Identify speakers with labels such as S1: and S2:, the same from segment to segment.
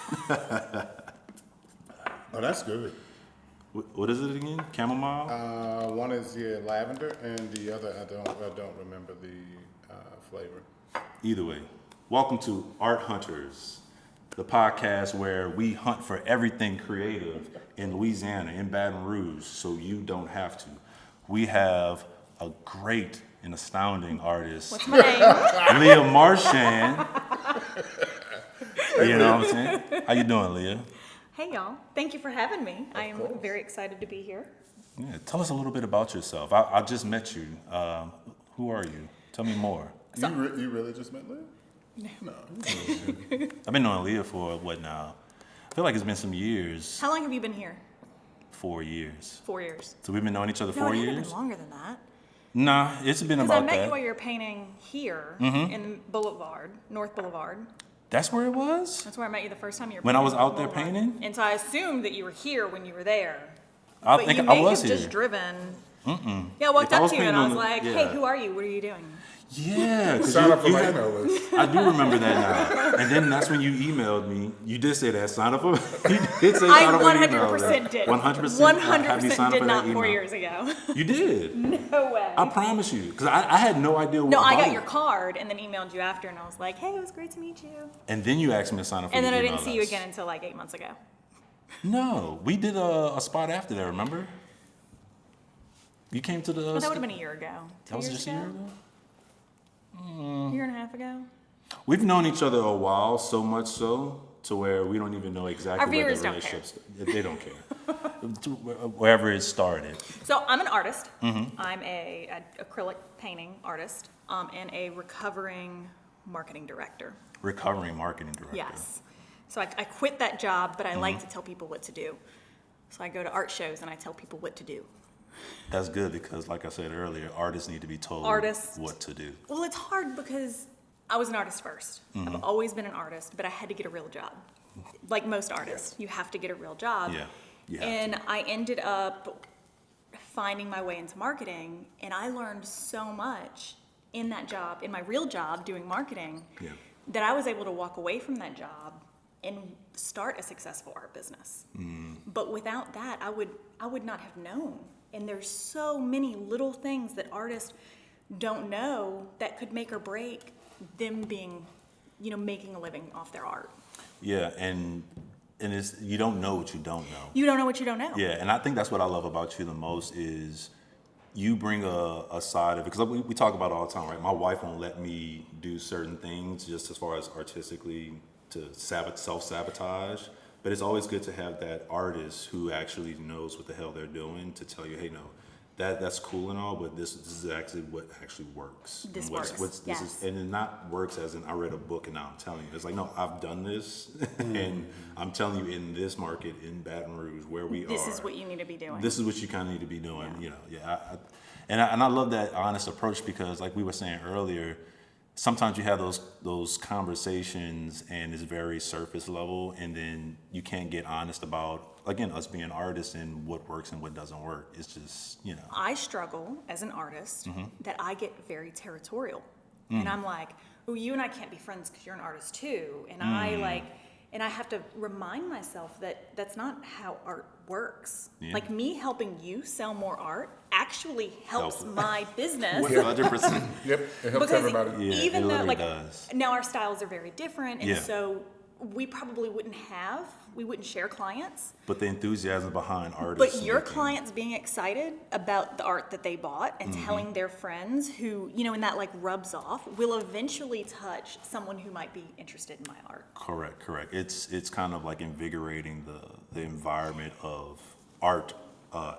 S1: Oh, that's good.
S2: What is it again? Chamomile?
S1: One is lavender, and the other I don't remember the flavor.
S2: Either way, welcome to Art Hunters, the podcast where we hunt for everything creative in Louisiana, in Baton Rouge, so you don't have to. We have a great and astounding artist.
S3: What's my name?
S2: Leah Marchand. You know what I'm saying? How you doing, Leah?
S3: Hey, y'all. Thank you for having me. I am very excited to be here.
S2: Yeah, tell us a little bit about yourself. I just met you. Who are you? Tell me more.
S1: You really just met Leah? No.
S2: I've been knowing Leah for what now? I feel like it's been some years.
S3: How long have you been here?
S2: 4 years.
S3: 4 years.
S2: So we've been knowing each other
S3: No,
S2: 4
S3: it hasn't
S2: years?
S3: been longer than that.
S2: Nah, it's been
S3: Because
S2: about
S3: I met
S2: that.
S3: you while you were painting here in Boulevard, North Boulevard.
S2: That's where it was?
S3: That's where I met you the first time you were
S2: When
S3: painting.
S2: I was out there
S3: Boulevard.
S2: painting?
S3: And so I assumed that you were here when you were there.
S2: I
S3: But
S2: think
S3: you
S2: I
S3: may
S2: was
S3: have
S2: here.
S3: just driven. Yeah, I walked
S2: If I
S3: up
S2: was
S3: to you and
S2: painting
S3: I
S2: on
S3: was
S2: the-
S3: like,
S2: yeah.
S3: hey, who are you? What are you doing?
S2: Yeah. 'cause
S1: Sign up for
S2: you
S1: my
S2: had-
S1: email list.
S2: I do remember that now. And then that's when you emailed me. You did say that. Sign up for You did say
S3: I
S2: sign up for email.
S3: 100% did.
S2: 100%. Have you
S3: 100%
S2: signed up
S3: did
S2: for
S3: not
S2: that
S3: 4
S2: email?
S3: years ago.
S2: You did.
S3: No way.
S2: I promise you. Because I had no idea what
S3: No, I
S2: about
S3: got
S2: it.
S3: your card and then emailed you after, and I was like, hey, it was great to meet you.
S2: And then you asked me to sign up for
S3: And
S2: the
S3: then I
S2: email
S3: didn't see you
S2: list.
S3: again until like 8 months ago.
S2: No, we did a spot after that, remember? You came to the...
S3: Well, that would have been a year ago.
S2: That was just a year ago?
S3: A year and a half ago.
S2: We've known each other a while, so much so, to where we don't even know exactly
S3: Our
S2: where
S3: viewers
S2: the
S3: don't care.
S2: relationships... They don't care. Wherever it started.
S3: So I'm an artist. I'm an acrylic painting artist and a recovering marketing director.
S2: Recovering marketing director.
S3: Yes. So I quit that job, but I like to tell people what to do. So I go to art shows and I tell people what to do.
S2: That's good because, like I said earlier, artists need to be told
S3: Artists.
S2: what to do.
S3: Well, it's hard because I was an artist first. I've always been an artist, but I had to get a real job. Like most artists, you have to get a real job.
S2: Yeah. You have
S3: And I ended up finding my way into marketing, and I learned so much in that job, in my real job doing marketing,
S2: Yeah.
S3: that I was able to walk away from that job and start a successful art business. But without that, I would not have known. And there's so many little things that artists don't know that could make or break them being, making a living off their art.
S2: Yeah, and it's you don't know what you don't know.
S3: You don't know what you don't know.
S2: Yeah, and I think that's what I love about you the most is you bring a side of it, because we talk about it all the time, right? My wife won't let me do certain things just as far as artistically to self-sabotage, but it's always good to have that artist who actually knows what the hell they're doing to tell you, hey, no, that's cool and all, but this is actually what actually works.
S3: This
S2: And
S3: works, yes.
S2: And it not works as in I read a book and now I'm telling you. It's like, no, I've done this and I'm telling you in this market in Baton Rouge where we
S3: This
S2: are.
S3: is what you need to be doing.
S2: This is what you kind of need to be doing, And I love that honest approach because, like we were saying earlier, sometimes you have those conversations and it's very surface level, and then you can't get honest about, again, us being artists and what works and what doesn't work. It's just,
S3: I struggle as an artist that I get very territorial. And I'm like, oh, you and I can't be friends because you're an artist too. And and I have to remind myself that that's not how art works.
S2: Yeah.
S3: Like me helping you sell more art actually helps
S2: Helps.
S3: my business.
S2: 100%.
S1: Yep, it helps
S3: Because
S1: everybody.
S2: Yeah,
S3: even
S2: it
S3: though
S2: literally
S3: like
S2: does.
S3: now our styles are very different, and
S2: Yeah.
S3: so we probably wouldn't share clients.
S2: But the enthusiasm behind artists.
S3: But your
S2: making-
S3: clients being excited about the art that they bought and telling their friends who, and that like rubs off, will eventually touch someone who might be interested in my art.
S2: Correct. It's kind of like invigorating the environment of art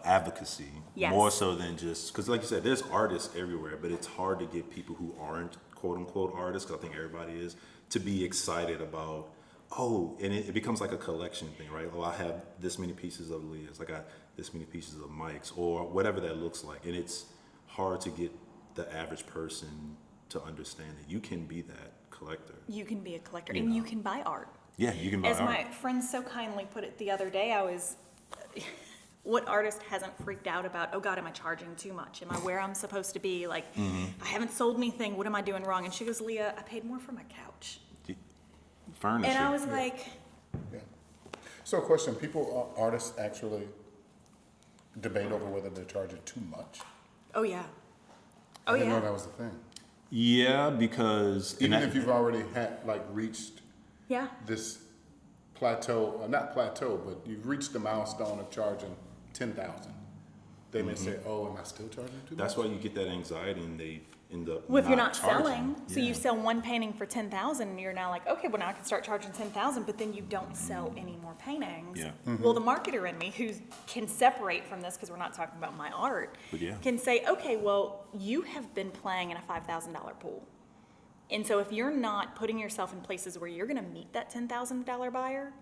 S2: advocacy,
S3: Yes.
S2: more so than just, because like you said, there's artists everywhere, but it's hard to get people who aren't quote unquote artists, because I think everybody is, to be excited about, and it becomes like a collection thing, right? Oh, I have this many pieces of Leah's, I got this many pieces of Mike's, or whatever that looks like. And it's hard to get the average person to understand that you can be that collector.
S3: You can be a collector
S2: You
S3: and
S2: know.
S3: you can buy art.
S2: Yeah, you can buy
S3: As
S2: art.
S3: my friend so kindly put it the other day, what artist hasn't freaked out about, oh God, am I charging too much? Am I where I'm supposed to be? Like, I haven't sold anything. What am I doing wrong? And she goes, Leah, I paid more for my couch.
S2: Furniture.
S3: And I was like,
S1: Yeah. So question, artists actually debate over whether they're charging too much?
S3: Oh yeah. Oh
S1: I didn't know
S3: yeah.
S1: that was the thing.
S2: Yeah, because
S1: Even if you've already reached
S3: Yeah.
S1: this plateau, not plateau, but you've reached the milestone of charging 10,000. They may say, "Oh, am I still charging too much?"
S2: that's why you get that anxiety, and they end up.
S3: Well, if you're not
S2: charging.
S3: selling, so you
S2: Yeah.
S3: sell one painting for 10,000, and you're now like, okay, well now I can start charging 10,000, but then you don't sell any more paintings.
S2: Yeah.
S3: Well, the marketer in me, who can separate from this because we're not talking about my art,
S2: But yeah.
S3: can say, okay, well you have been playing in a $5,000 pool, and so if you're not putting yourself in places where you're going to meet that $10,000 buyer,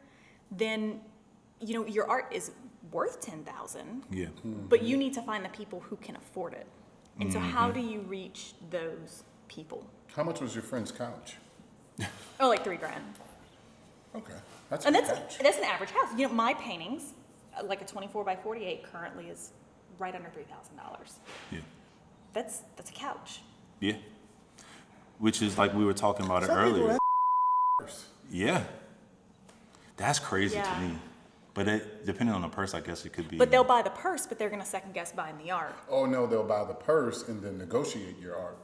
S3: then your art is worth 10,000.
S2: Yeah.
S3: But you need to find the people who can afford it. And so how do you reach those people?
S1: How much was your friend's couch?
S3: Oh, like $3,000.
S1: Okay, that's a
S3: And
S1: good
S3: that's
S1: couch.
S3: an average house. My paintings, like a 24 by 48 currently is right under $3,000.
S2: Yeah.
S3: That's a couch.
S2: Yeah. Which is like we were talking about it
S1: Some people
S2: earlier.
S1: have
S2: Yeah. That's crazy
S3: Yeah.
S2: to me. But depending on the purse, I guess it could be.
S3: But they'll buy the purse, but they're going to second guess buying the art.
S1: Oh no, they'll buy the purse and then negotiate your art.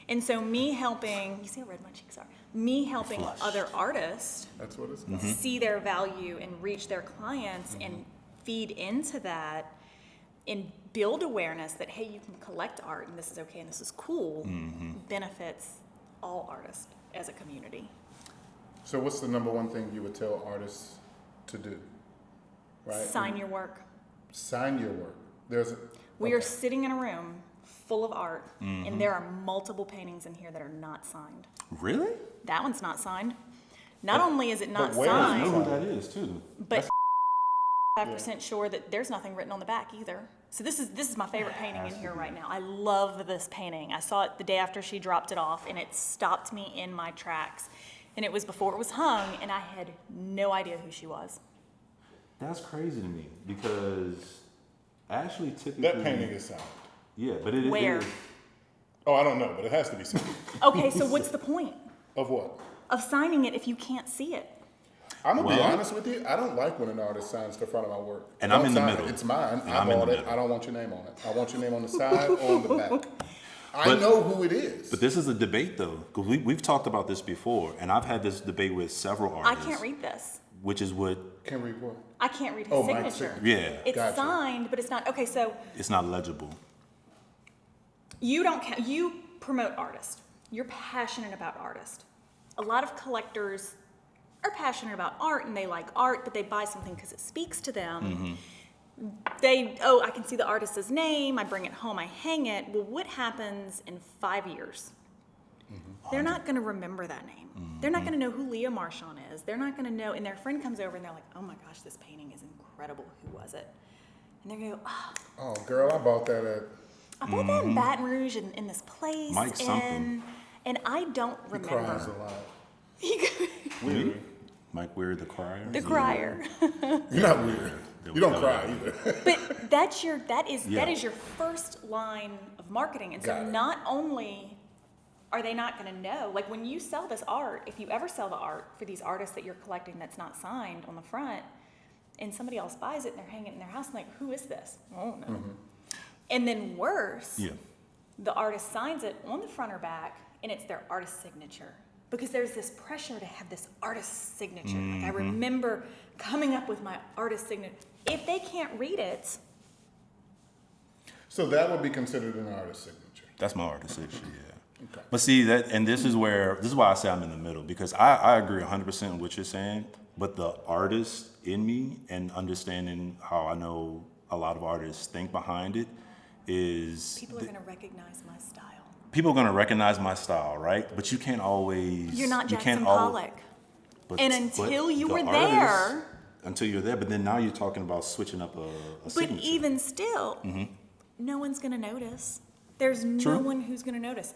S3: And so me helping, you see how red my cheeks are? Me helping
S2: Flush.
S3: other artists
S1: That's what it's
S2: Mm-hmm.
S1: about.
S3: see their value and reach their clients and feed into that and build awareness that, hey, you can collect art and this is okay and this is cool, benefits all artists as a community.
S1: So what's the number one thing you would tell artists to do? Right?
S3: Sign your work.
S1: Sign your work.
S3: We are sitting in a room full of art, and there are multiple paintings in here that are not signed.
S2: Really?
S3: That one's not signed. Not only is it not
S1: but where is it?
S2: I know
S3: signed,
S2: who that is too.
S3: but 5% sure that there's nothing written on the back either. So this is my favorite painting in here right now. I love this painting. I saw it the day after she dropped it off, and it stopped me in my tracks. And it was before it was hung, and I had no idea who she was.
S2: That's crazy to me because actually typically
S1: That painting is signed.
S2: Yeah, but it
S3: Where?
S2: is.
S1: Oh, I don't know, but it has to be signed.
S3: Okay, so what's the point
S1: Of what?
S3: of signing it if you can't see it?
S1: I'm gonna be
S2: Well-
S1: honest with you. I don't like when an artist signs the front of my work.
S2: And
S1: Don't
S2: I'm in the
S1: sign it.
S2: middle.
S1: It's mine.
S2: And
S1: I
S2: I'm in
S1: bought
S2: the
S1: it.
S2: middle.
S1: I don't want your name on it. I want your name on the side or on the back. I
S2: But-
S1: know who it is.
S2: But this is a debate though, because we've talked about this before, and I've had this debate with several
S3: I
S2: artists.
S3: can't read this.
S2: Which is what
S1: Can read what?
S3: I can't read his
S1: Oh, Mike's
S3: signature.
S1: signature.
S2: Yeah.
S3: It's
S1: Gotcha.
S3: signed, but it's not. Okay, so
S2: it's not legible.
S3: you don't you promote artists. You're passionate about artists. A lot of collectors are passionate about art and they like art, but they buy something because it speaks to them. I can see the artist's name, I bring it home, I hang it. Well, what happens in 5 years? They're not going to remember that name. They're not going to know who Leah Marchand is. They're not going to know, and their friend comes over and they're like, oh my gosh, this painting is incredible. Who was it? And they go, oh,
S1: Oh, girl, I bought that at.
S3: I bought that in Baton Rouge in this place.
S2: Mike something.
S3: And I don't
S1: He cries a
S3: remember.
S1: lot.
S2: Weird. Mike Weary, the crier.
S3: The crier.
S1: You're not weird. You don't cry either.
S3: But that is
S2: Yeah.
S3: your first line of marketing. And so
S1: Got it.
S3: not only are they not going to know, like when you sell this art, if you ever sell the art for these artists that you're collecting that's not signed on the front, and somebody else buys it and they're hanging it in their house, and like, who is this? Oh no. And then worse,
S2: Yeah.
S3: the artist signs it on the front or back, and it's their artist signature. Because there's this pressure to have this artist signature. Like I remember coming up with my artist signature. If they can't read it,
S1: So that would be considered an artist signature.
S2: That's my artist signature, yeah.
S1: Okay.
S2: But see this is why I say I'm in the middle, because I agree 100% with what you're saying, but the artist in me and understanding how I know a lot of artists think behind it is
S3: people are going to recognize my style.
S2: people are going to recognize my style, right? But you can't always.
S3: You're not
S2: you
S3: Jackson
S2: can't al-
S3: Pollock.
S2: but-
S3: And
S2: but
S3: until you
S2: the
S3: were
S2: artist-
S3: there.
S2: Until you're there, but then now you're talking about switching up a
S3: But
S2: signature.
S3: even still, no one's going to notice. There's no
S2: True.
S3: one who's going to notice.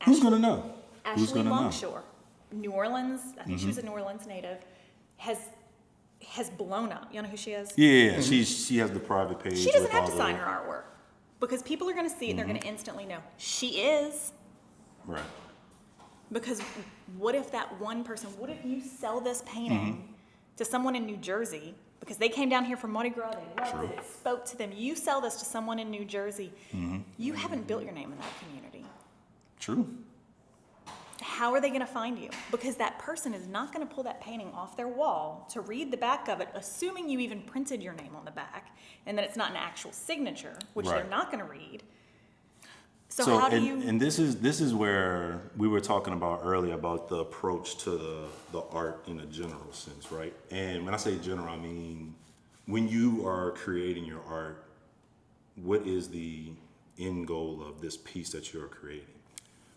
S2: Who's going to know? Who's
S3: Ashley
S2: going to know?
S3: Longshore, New Orleans, I think she was a New Orleans native, has blown up. You know who she is?
S2: Yeah, she has the private page.
S3: She doesn't
S2: with
S3: have
S2: all
S3: to
S2: the-
S3: sign her artwork because people are going to see it and they're going to instantly know she is.
S2: Right.
S3: Because what if that one person, what if you sell this painting to someone in New Jersey because they came down here from Mardi Gras, they loved it, it spoke to them. You sell this to someone in New Jersey, you haven't built your name in that community.
S2: True.
S3: How are they going to find you? Because that person is not going to pull that painting off their wall to read the back of it, assuming you even printed your name on the back and that it's not an actual signature, which they're not going to read. So how do you?
S2: And this is where we were talking about earlier about the approach to the art in a general sense, right? And when I say general, I mean when you are creating your art, what is the end goal of this piece that you're creating?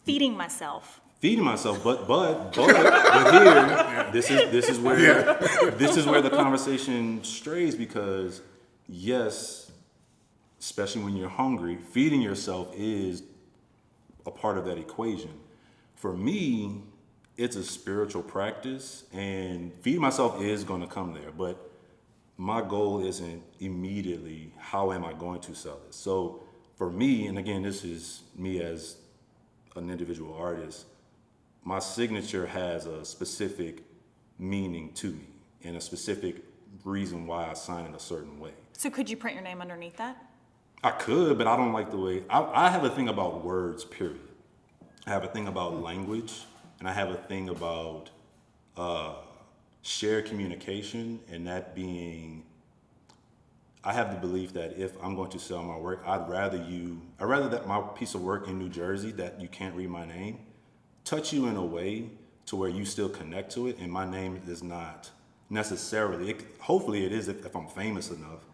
S3: Feeding myself.
S2: Feeding myself, but here, this is where the conversation strays, because yes, especially when you're hungry, feeding yourself is a part of that equation. For me, it's a spiritual practice, and feeding myself is going to come there, but my goal isn't immediately how am I going to sell this. So for me, and again, this is me as an individual artist, my signature has a specific meaning to me and a specific reason why I sign it a certain way.
S3: So could you print your name underneath that?
S2: I could, but I don't like the way, I have a thing about words, period. I have a thing about language, and I have a thing about shared communication, and that being, I have the belief that if I'm going to sell my work, I'd rather that my piece of work in New Jersey that you can't read my name touch you in a way to where you still connect to it, and my name is not necessarily, hopefully it is if I'm famous enough,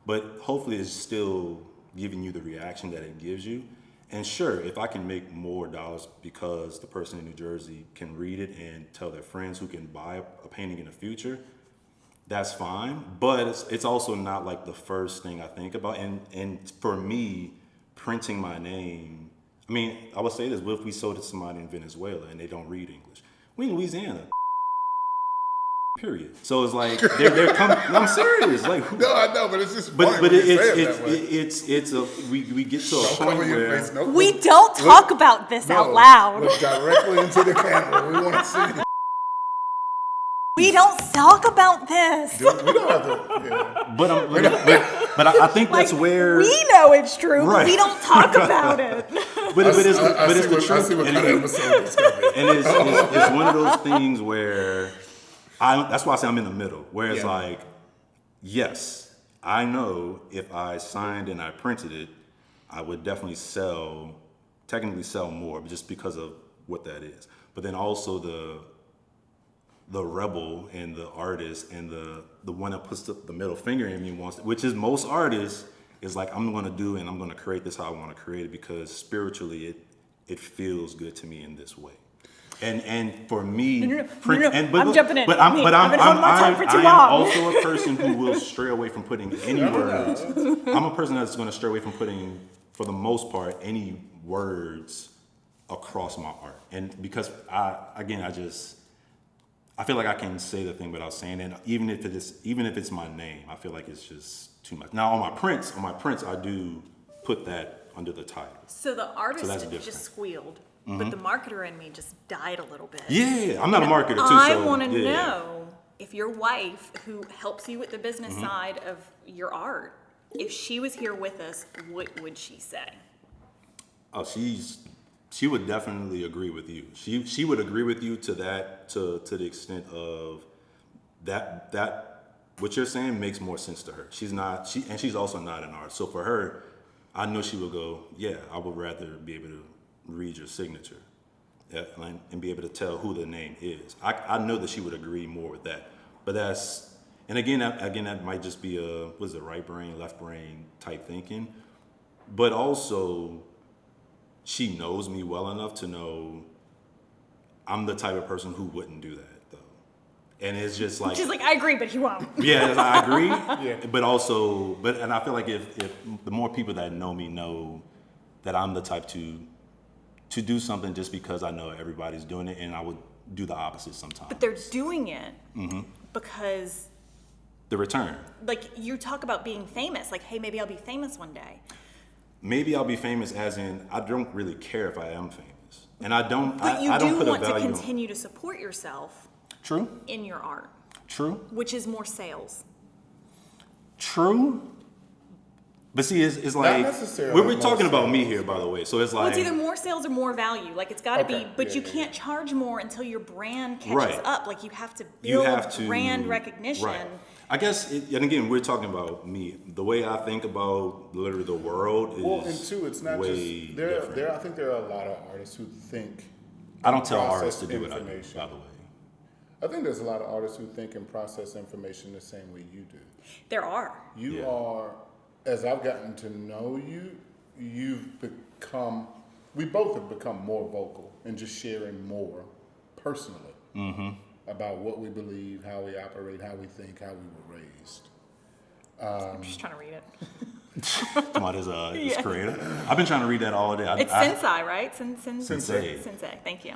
S2: but hopefully it's still giving you the reaction that it gives you. And sure, if I can make more dollars because the person in New Jersey can read it and tell their friends who can buy a painting in the future, that's fine. But it's also not like the first thing I think about. And for me, printing my name, I mean, I would say this, what if we sold it to somebody in Venezuela and they don't read English? We in Louisiana. Period. So it's like they're coming. I'm serious. Like who,
S1: No, I know, but it's just funny
S2: but
S1: when you say it
S2: it's
S1: that way.
S2: we get to a
S1: Don't
S2: point
S1: cover your
S2: where
S1: face. No,
S3: We don't talk about this out loud.
S1: Look directly into the camera. We want to see it.
S3: We don't talk about this.
S1: We don't have to. Yeah.
S2: but I think that's
S3: Like,
S2: where
S3: we know it's true, but
S2: Right.
S3: we don't talk about it.
S2: but it's the
S1: I
S2: truth.
S1: see what kind of episode this gonna be.
S2: And it's one of those things where that's why I say I'm in the middle, where it's like, yes, I know if I signed and I printed it, I would definitely technically sell more just because of what that is. But then also the rebel and the artist and the one that puts the middle finger in me which is most artists, is like, I'm going to do and I'm going to create this how I want to create it because spiritually it feels good to me in this way. And for me,
S3: I'm jumping in.
S2: I'm
S3: long.
S2: also a person who will stray away from putting any words. I'm a person that's going to stray away from putting, for the most part, any words across my art. And because I feel like I can say the thing without saying it. Even if it's my name, I feel like it's just too much. Now on my prints, I do put that under the title.
S3: So the artist
S2: that's different.
S3: just squealed, but the marketer in me just died a little bit.
S2: Yeah, I'm not a marketer too.
S3: I
S2: so,
S3: want to
S2: yeah.
S3: know if your wife, who helps you with the business side of your art, if she was here with us, what would she say?
S2: Oh, she would definitely agree with you. She would agree with you to the extent of that what you're saying makes more sense to her. She's also not an artist. So for her, I know she would go, yeah, I would rather be able to read your signature and be able to tell who the name is. I know that she would agree more with that. But that might just be right brain, left brain type thinking. But also, she knows me well enough to know I'm the type of person who wouldn't do that, though. And it's just like...
S3: She's like, I agree, but he won't.
S2: Yeah, I agree. But also, and I feel like if the more people that know me know that I'm the type to do something just because I know everybody's doing it, and I would do the opposite sometimes.
S3: But they're doing it because...
S2: The return.
S3: Like, you talk about being famous. Like, hey, maybe I'll be famous one day.
S2: Maybe I'll be famous as in, I don't really care if I am famous. And I don't,
S3: But
S2: I don't put a value on...
S3: But you do want to continue to support yourself
S2: True.
S3: in your art.
S2: True.
S3: which is more sales.
S2: True. But see, it's like
S1: necessarily
S2: we're
S1: more
S2: talking about me
S1: sales,
S2: here, by the way. So it's
S3: Well,
S2: like
S3: it's either more sales or more value. Like, it's got to
S1: Okay.
S3: be, but
S1: Yeah,
S3: you
S1: yeah,
S3: can't charge more until your brand catches
S2: Right.
S3: up. Like, you have to
S2: you
S3: build
S2: have to
S3: brand recognition.
S2: Right. I guess, and again, we're talking about me. The way I think about literally the world is
S1: Well, and two, it's not
S2: way
S1: just
S2: different.
S1: I think there are a lot of artists who think.
S2: I don't tell
S1: process
S2: artists to do what I do,
S1: information.
S2: by the way.
S1: I think there's a lot of artists who think and process information the same way you do.
S3: There are.
S1: You
S2: Yeah.
S1: are, as I've gotten to know you, we both have become more vocal and just sharing more personally about what we believe, how we operate, how we think, how we were raised.
S3: I'm just trying to read it.
S2: Come on, is
S3: Yeah.
S2: creative. I've been trying to read that all day.
S3: It's Sensei, right?
S2: Sensei.
S3: Sensei, thank you.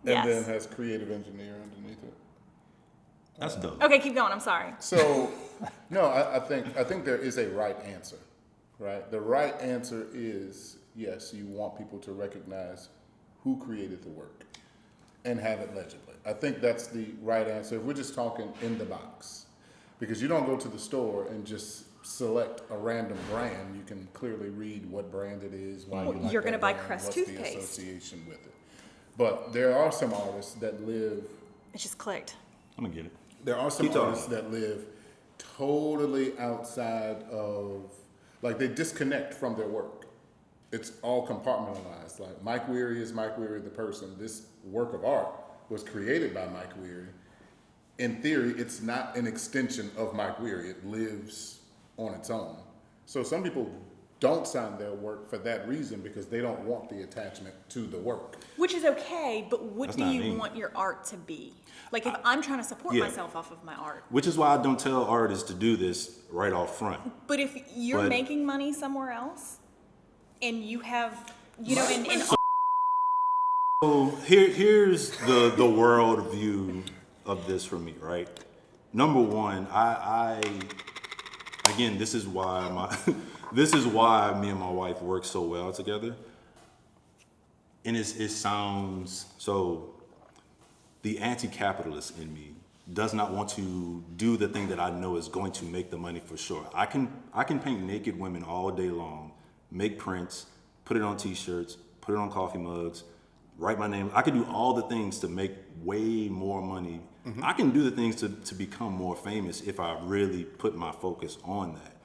S1: And
S3: Yes.
S1: then has creative engineer underneath it.
S2: That's dope.
S3: Okay, keep going. I'm sorry.
S1: So, no, I think there is a right answer, right? The right answer is yes, you want people to recognize who created the work and have it legibly. I think that's the right answer. If we're just talking in the box, because you don't go to the store and just select a random brand. You can clearly read what brand it is, why you like
S3: You're gonna
S1: that
S3: buy
S1: brand,
S3: Crest
S1: what's
S3: toothpaste.
S1: the association with it. But there are some artists that live.
S3: It just clicked.
S2: I'm gonna get it.
S1: There are some
S2: Keep talking.
S1: artists that live totally outside of, like they disconnect from their work. It's all compartmentalized. Like Mike Weary is Mike Weary, the person. This work of art was created by Mike Weary. In theory, it's not an extension of Mike Weary. It lives on its own. So some people don't sign their work for that reason because they don't want the attachment to the work.
S3: Which is okay, but what
S2: That's
S3: do
S2: not
S3: you
S2: me.
S3: want your art to be? Like, if I'm trying to support
S2: Yeah.
S3: myself off of my art.
S2: Which is why I don't tell artists to do this right off front.
S3: But if you're
S2: But-
S3: making money somewhere else and you have, you know, and
S2: So here's the world view of this for me, right? Number one, I again, this is why me and my wife work so well together. And it sounds so. The anti-capitalist in me does not want to do the thing that I know is going to make the money for sure. I can paint naked women all day long, make prints, put it on T-shirts, put it on coffee mugs, write my name. I can do all the things to make way more money. I can do the things to become more famous if I really put my focus on that.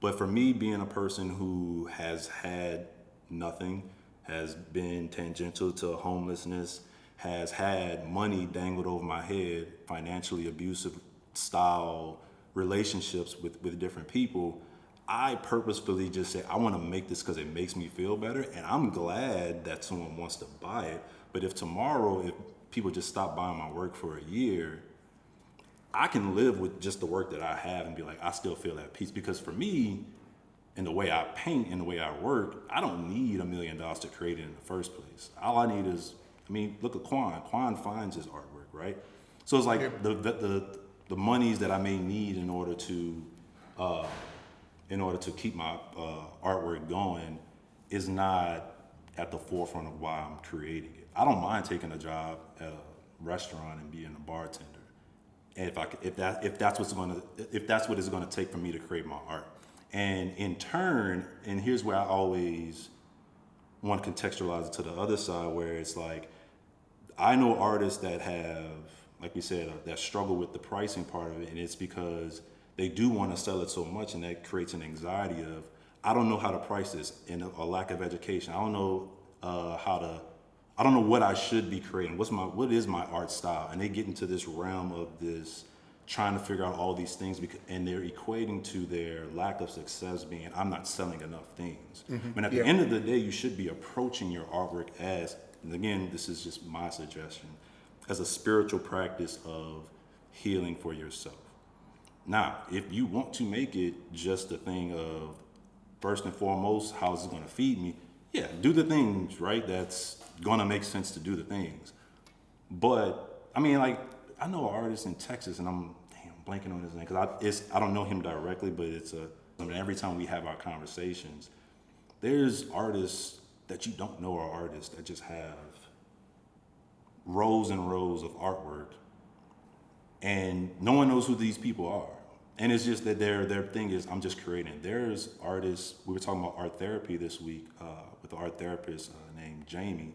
S2: But for me, being a person who has had nothing, has been tangential to homelessness, has had money dangled over my head, financially abusive style relationships with different people, I purposefully just say, I want to make this because it makes me feel better. And I'm glad that someone wants to buy it. But if tomorrow, if people just stop buying my work for a year, I can live with just the work that I have and be like, I still feel at peace. Because for me, in the way I paint and the way I work, I don't need $1 million to create it in the first place. All I need is, look at Quan. Quan finds his artwork, right? So it's like the monies that I may need in order to keep my artwork going is not at the forefront of why I'm creating it. I don't mind taking a job at a restaurant and being a bartender, and if that's what it's gonna take for me to create my art. And in turn, and here's where I always want to contextualize it to the other side, where it's like, I know artists that have, like we said, that struggle with the pricing part of it, and it's because they do want to sell it so much, and that creates an anxiety of, I don't know how to price this, and a lack of education. I don't know I don't know what I should be creating. What is my art style? And they get into this realm of this, trying to figure out all these things, and they're equating to their lack of success being, I'm not selling enough things. But at the end of the day, you should be approaching your artwork as, and again, this is just my suggestion, as a spiritual practice of healing for yourself. Now, if you want to make it just a thing of, first and foremost, how is it going to feed me? Yeah, do the things, right? That's going to make sense to do the things. But, I know an artist in Texas, and I'm blanking on his name, because I don't know him directly, but every time we have our conversations, there's artists that you don't know are artists that just have rows and rows of artwork and no one knows who these people are. And it's just that their thing is, I'm just creating. There's artists, we were talking about art therapy this week with an art therapist named Jamie,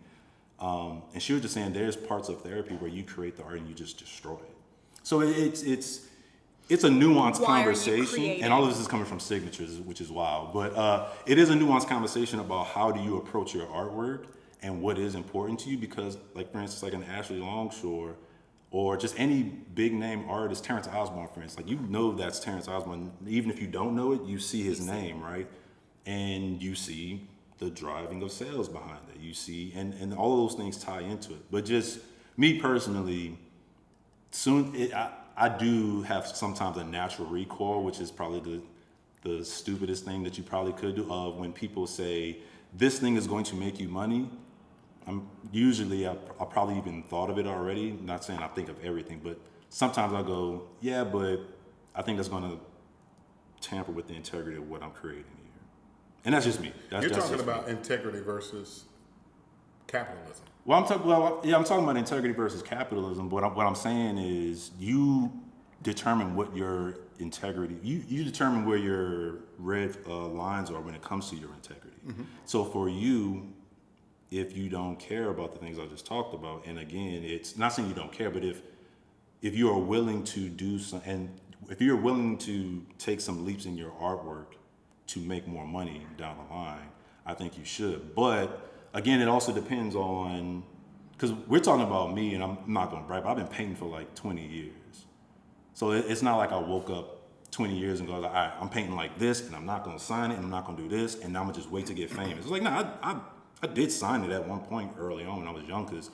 S2: and she was just saying there's parts of therapy where you create the art and you just destroy it. So it's a nuanced conversation, and all of this is coming from signatures, which is wild. But it is a nuanced conversation about how do you approach your artwork and what is important to you. Because, like for instance, like an Ashley Longshore, or just any big name artist, Terrence Osborne, for instance, like you know that's Terrence Osborne. Even if you don't know it, you see his name, right? And you see the driving of sales behind it. You see, and all of those things tie into it. But just me personally, I do have sometimes a natural recoil, which is probably the stupidest thing that you probably could do, of when people say, this thing is going to make you money. I probably even thought of it already. Not saying I think of everything, but sometimes I go, yeah, but I think that's going to tamper with the integrity of what I'm creating here. And that's just me.
S1: You're talking about integrity versus capitalism.
S2: Well, I'm talking about integrity versus capitalism. But what I'm saying is, you determine what your integrity. You determine where your red lines are when it comes to your integrity. Mm-hmm. So for you, if you don't care about the things I just talked about, and again, it's not saying you don't care, but if you are willing to do some, and if you're willing to take some leaps in your artwork to make more money down the line, I think you should. But again, it also depends on, because we're talking about me, and I'm not going to brag, but I've been painting for like 20 years. So it's not like I woke up 20 years and go, all right, I'm painting like this, and I'm not going to sign it, and I'm not going to do this, and I'm going to just wait to get famous. It's like, no, I did sign it at one point early on when I was young, because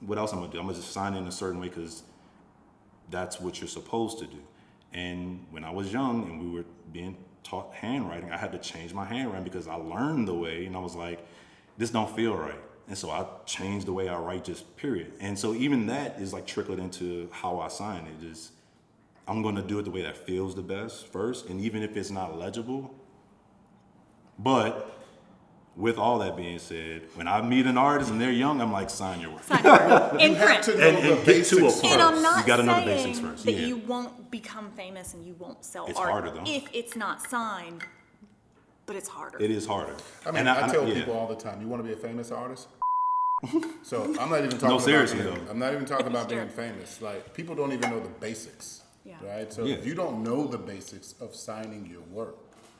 S2: what else I'm going to do? I'm going to just sign it in a certain way because that's what you're supposed to do. And when I was young and we were being taught handwriting, I had to change my handwriting because I learned the way, and I was like, this don't feel right. And so I changed the way I write, just period. And so even that is like trickled into how I sign it. Just, I'm going to do it the way that feels the best first, and even if it's not legible. But with all that being said, when I meet an artist and they're young, I'm like, sign your work.
S3: Sign your work. In
S1: You have
S3: print.
S1: to know the basics
S3: And I'm not
S2: You gotta know the
S3: saying
S2: basics first.
S3: that
S2: Yeah.
S3: you won't become famous and you won't sell
S2: It's
S3: art
S2: harder, though.
S3: if it's not signed, but it's harder.
S2: It is harder.
S1: I mean,
S2: And
S1: I tell people all the time, you want to be a famous artist? So I'm not even talking
S2: seriously,
S1: about
S2: though.
S1: I'm not even talking about being famous. Like, people don't even know the basics,
S3: Yeah.
S1: right? So
S2: Yeah.
S1: if you don't know the basics of signing your work,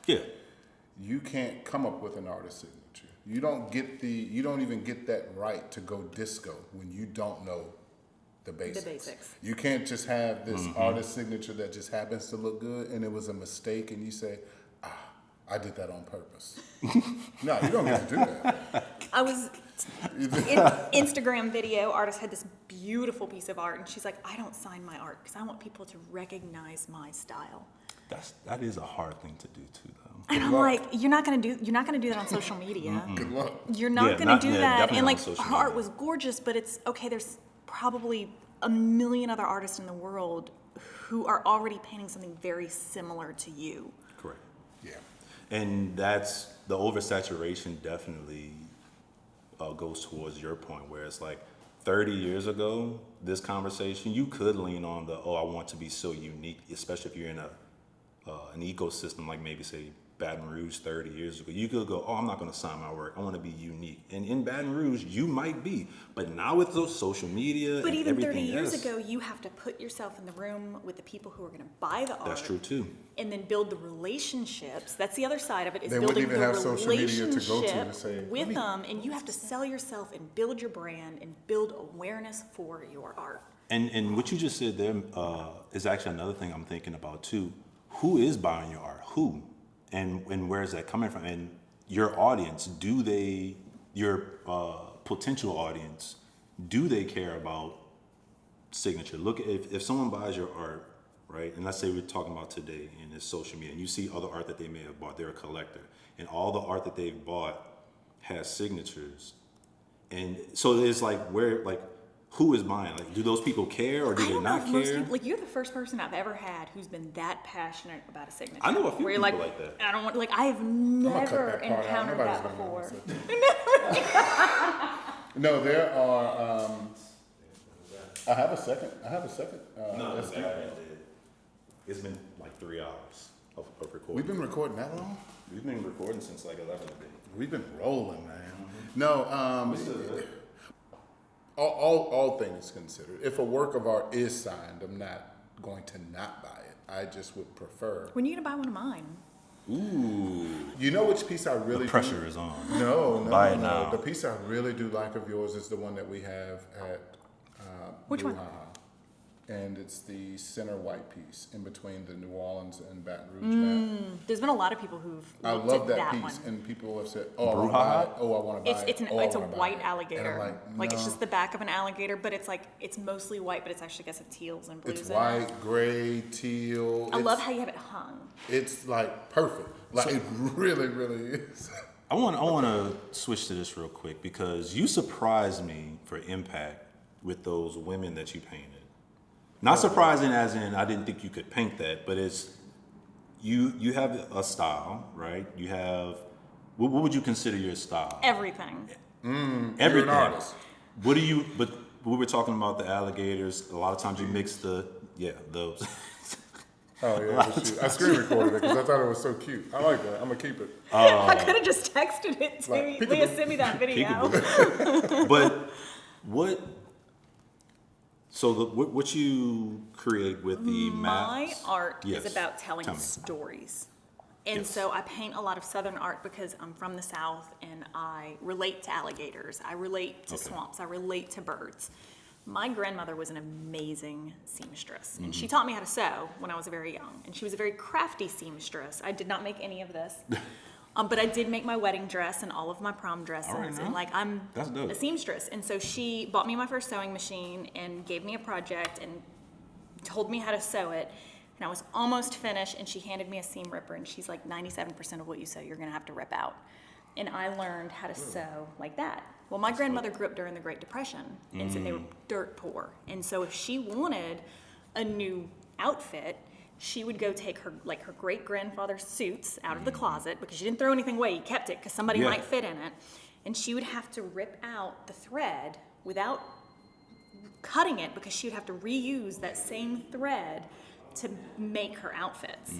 S2: Yeah.
S1: you can't come up with an artist signature. You don't even get that right to go disco when you don't know the basics.
S3: The basics.
S1: You can't just have this artist signature that just happens to look good and it was a mistake and you say, I did that on purpose. No, you don't get to do that.
S3: I was in Instagram video, artist had this beautiful piece of art, and she's like, I don't sign my art because I want people to recognize my style.
S2: That is a hard thing to do too, though.
S3: And I'm like, you're not gonna do that on social media.
S1: Good luck.
S3: You're not
S2: Yeah,
S3: gonna do that.
S2: definitely
S3: And
S2: not
S3: like,
S2: on social
S3: her art
S2: media.
S3: was gorgeous, but it's okay. There's probably a million other artists in the world who are already painting something very similar to you.
S2: Correct.
S1: Yeah.
S2: And that's the oversaturation definitely goes towards your point, where it's like 30 years ago, this conversation, you could lean on I want to be so unique, especially if you're in an ecosystem like maybe say Baton Rouge 30 years ago. You could go, I'm not going to sign my work. I want to be unique. And in Baton Rouge, you might be. But now with those social media
S3: But
S2: and
S3: even 30
S2: everything
S3: years
S2: else,
S3: ago, you have to put yourself in the room with the people who are going to buy the art.
S2: that's true too.
S3: And then build the relationships. That's the other side of it, is
S1: They wouldn't
S3: building
S1: even
S3: the
S1: have social media to go to
S3: relationship
S1: say,
S3: with them. And you have to sell yourself and build your brand and build awareness for your art.
S2: And what you just said there is actually another thing I'm thinking about too. Who is buying your art? Who? And where is that coming from? And your audience, your potential audience, do they care about signature? Look, if someone buys your art, right, and let's say we're talking about today in this social media, and you see other art that they may have bought, they're a collector, and all the art that they've bought has signatures. And so it's like, who is buying? Like, do those people care or do they not care?
S3: Most people, like, you're the first person I've ever had who's been that passionate about a signature.
S2: I know a few
S3: where you're
S2: people like that.
S3: I don't want, like, I have
S1: gonna cut
S3: never
S1: that part out.
S3: encountered
S1: Nobody's
S3: that
S1: gonna
S3: before.
S1: notice it. No, there are. I have a second.
S2: It's
S1: SD card.
S2: It's been like 3 hours of recording.
S1: We've been recording that long?
S2: We've been recording since like 11 today.
S1: We've been rolling, man. No, all things considered, if a work of art is signed, I'm not going to not buy it. I just would prefer.
S3: When are you gonna buy one of mine?
S2: Ooh.
S1: You know which piece I really
S2: The pressure is on.
S1: No.
S2: Buy it now.
S1: The piece I really do like of yours is the one that we have at
S3: Which one?
S1: Brouhaha. And it's the center white piece in between the New Orleans and Baton Rouge map.
S3: There's been a lot of people who've
S1: I
S3: looked
S1: love
S3: at
S1: that
S3: that
S1: piece,
S3: one.
S1: and people have said, "Oh, I want to buy it. Oh, I want to buy it.
S3: It's
S1: Oh, I
S3: a
S1: wanna buy
S3: white
S1: it."
S3: alligator.
S1: And I'm like,
S3: it's
S1: no.
S3: just the back of an alligator, but it's mostly white, but it's actually got some teals and blues
S1: It's
S3: in
S1: white,
S3: it.
S1: gray, teal.
S3: I love how you have it hung.
S1: It's like perfect. Like it really, really is.
S2: I want to switch to this real quick because you surprised me for impact with those women that you painted. Not surprising as in I didn't think you could paint that, but it's you have a style, right? You have what would you consider your style?
S3: Everything.
S2: Everything.
S1: You're an artist.
S2: What do you? But we were talking about the alligators. A lot of times you mix those.
S1: Oh yeah, that's cute. I screen recorded it because I thought it was so cute. I like that. I'm gonna keep it.
S3: I could have just texted it to
S1: Like,
S3: you. Leah, send me that video.
S2: But what? So what you create with the
S3: My
S2: maps?
S3: art
S2: Yes.
S3: is about telling
S2: Tell me.
S3: stories. And
S2: Yes.
S3: so I paint a lot of Southern art because I'm from the South and I relate to alligators. I relate to
S2: Okay.
S3: swamps. I relate to birds. My grandmother was an amazing seamstress, and
S2: Mm-hmm.
S3: she taught me how to sew when I was very young. And she was a very crafty seamstress. I did not make any of this. But I did make my wedding dress and all of my prom dresses.
S2: All right, now.
S3: And like I'm
S2: That's dope.
S3: a seamstress. And so she bought me my first sewing machine and gave me a project and told me how to sew it. And I was almost finished and she handed me a seam ripper and she's like, 97% of what you sew, you're gonna have to rip out. And I learned how to sew like that. Well, my grandmother grew up during the Great Depression, and so they were dirt poor. And so if she wanted a new outfit, she would go take her great grandfather's suits out of the closet because she didn't throw anything away. He kept it because somebody
S2: Yeah.
S3: might fit in it, and she would have to rip out the thread without cutting it because she would have to reuse that same thread to make her outfits.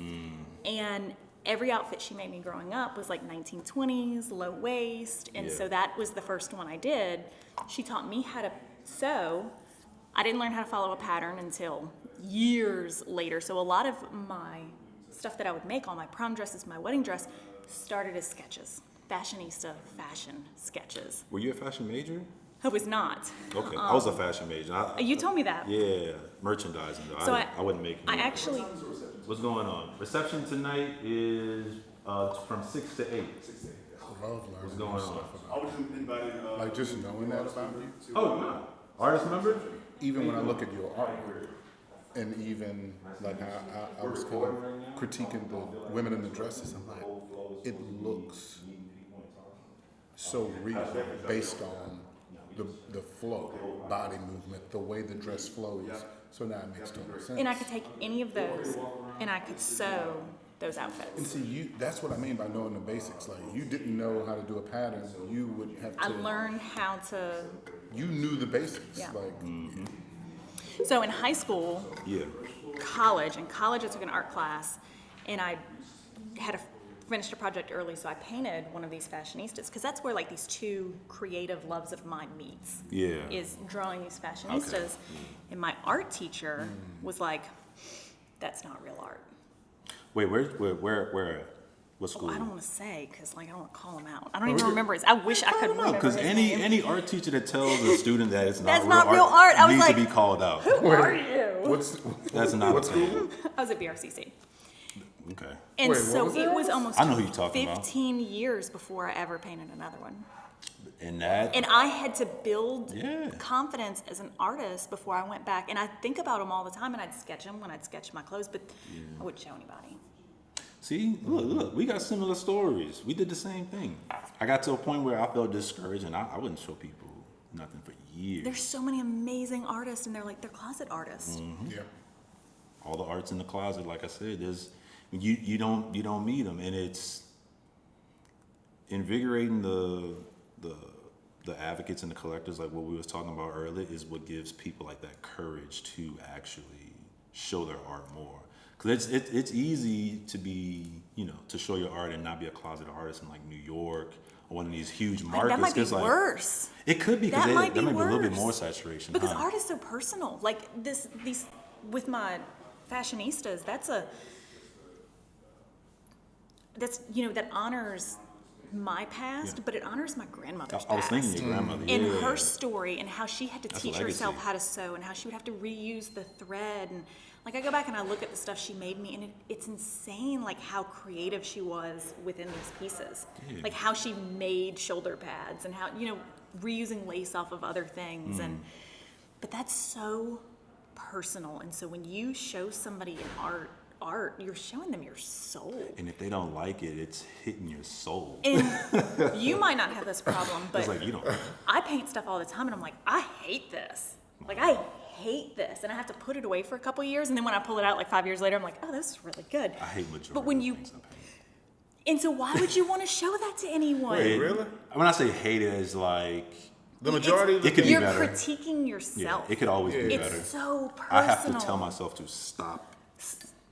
S3: And every outfit she made me growing up was like 1920s, low waist, and
S2: Yeah.
S3: so that was the first one I did. She taught me how to sew. I didn't learn how to follow a pattern until years later. So a lot of my stuff that I would make, all my prom dresses, my wedding dress, started as sketches. Fashionista fashion sketches.
S2: Were you a fashion major?
S3: I was not.
S2: Okay, I was a fashion major.
S3: You told me that.
S2: Yeah, merchandising though.
S3: So
S2: I wouldn't make.
S3: I actually,
S2: What's going on? Reception tonight is from 6 to 8.
S1: I love learning
S2: What's going
S1: new
S2: on?
S1: stuff
S4: I
S1: about
S4: was invited.
S1: it. Like just knowing that about you.
S2: Oh, no. Artist member?
S1: Even when I look at your artwork, and even like I was kind of critiquing the women in the dresses, I'm like, it looks so real based on the flow, body movement, the way the dress flows. So now it makes total sense.
S3: and I could take any of those and I could sew those
S1: And
S3: outfits.
S1: see, that's what I mean by knowing the basics. Like you didn't know how to do a pattern, you would have to.
S3: I learned how to,
S1: You knew the basics.
S3: Yeah.
S1: Like
S3: so in high school,
S2: Yeah.
S3: college I took an art class and I had finished a project early, so I painted one of these fashionistas because that's where like these two creative loves of mine meets.
S2: Yeah.
S3: Is drawing these fashionistas. And my art teacher was like, that's not real art.
S2: Wait, where? What school?
S3: I don't want to say because like I don't want to call him out. I don't even remember his. I wish I could remember
S2: Because
S3: his
S2: any
S3: name.
S2: art teacher that tells a student that it's
S3: That's not real art. I was
S2: needs
S3: like,
S2: to be called out.
S3: Who are you?
S1: what's
S2: That's not
S1: what
S2: a thing.
S1: school?
S3: I was at BRCC.
S2: Okay.
S3: And
S1: Wait, what
S3: so
S1: was
S3: it
S1: that?
S3: was almost
S2: I know who you're talking about.
S3: 15 years before I ever painted another one.
S2: And that.
S3: And I had to build
S2: Yeah.
S3: confidence as an artist before I went back. And I think about them all the time, and I'd sketch them when I'd sketch my clothes, but I wouldn't show anybody.
S2: See, look, we got similar stories. We did the same thing. I got to a point where I felt discouraged, and I wouldn't show people nothing for years.
S3: There's so many amazing artists, and they're closet artists.
S1: Yeah.
S2: All the art's in the closet, like I said. There's you don't meet them, and it's invigorating the the advocates and the collectors, like what we was talking about earlier, is what gives people like that courage to actually show their art more. Because it's easy to be, you know, to show your art and not be a closet artist in like New York or one of these huge markets.
S3: That might be
S2: like,
S3: worse.
S2: It could be, because
S3: That might be
S2: a little bit
S3: worse.
S2: more saturation.
S3: Because art is so personal. Like these with my fashionistas, that's you know, that honors my past, but it honors my grandmother's
S2: I was
S3: past.
S2: thinking your grandmother.
S3: And
S2: yeah.
S3: her story and how she had to
S2: That's
S3: teach
S2: a legacy.
S3: herself how to sew and how she would have to reuse the thread. And like I go back and I look at the stuff she made me, and it's insane like how creative she was within these pieces.
S2: Yeah.
S3: Like how she made shoulder pads and how, you know, reusing lace off of other things. But that's so personal. And so when you show somebody an art, you're showing them your soul.
S2: And if they don't like it, it's hitting your soul.
S3: And you might not have this problem, but
S2: It's like, you don't.
S3: I paint stuff all the time and I'm like, I hate this. Like, I hate this. And I have to put it away for a couple years. And then when I pull it out like 5 years later, I'm like, oh, this is really good.
S2: I hate majority
S3: But when
S2: of
S3: you,
S2: things I paint.
S3: and so why would you want to show that to anyone?
S1: Wait, really?
S2: When I say hate it, it's like,
S1: The majority of the
S2: it could be
S3: You're
S2: better.
S3: critiquing yourself.
S2: yeah, it could always be
S3: It's
S2: better.
S3: so personal.
S2: I have to tell myself to stop.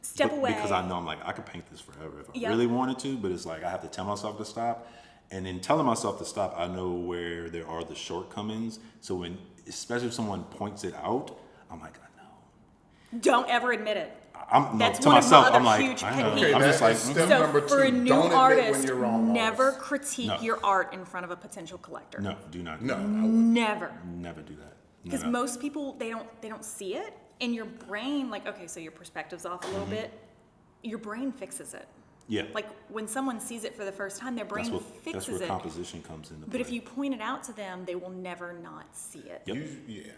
S3: Step away.
S2: Because I know I'm like, I could paint this forever if I
S3: Yep.
S2: really wanted to, but it's like I have to tell myself to stop. And in telling myself to stop, I know where there are the shortcomings. So when, especially if someone points it out, I'm like, I know.
S3: Don't ever admit it. That's
S2: to
S3: one of my
S2: myself,
S3: other
S2: I'm like,
S3: huge
S2: I
S3: pet
S2: know.
S3: peeves.
S2: I'm just like,
S1: Step
S3: So
S1: number
S3: for a
S1: two,
S3: new
S1: don't admit when
S3: artist,
S1: you're wrong.
S3: never
S1: artist.
S3: critique
S2: No.
S3: your art in front of a potential collector.
S2: no, do not. Do
S1: No,
S2: that.
S1: I wouldn't.
S3: Never.
S2: Never do that.
S3: Because
S2: No.
S3: most people they don't see it, and your brain, like, okay, so your perspective's off a
S2: Mm-hmm.
S3: little bit. Your brain fixes it.
S2: Yeah.
S3: Like when someone sees it for the first time, their brain
S2: that's
S3: fixes
S2: where
S3: it.
S2: composition comes into play.
S3: But if you point it out to them, they will never not see it.
S2: Yep.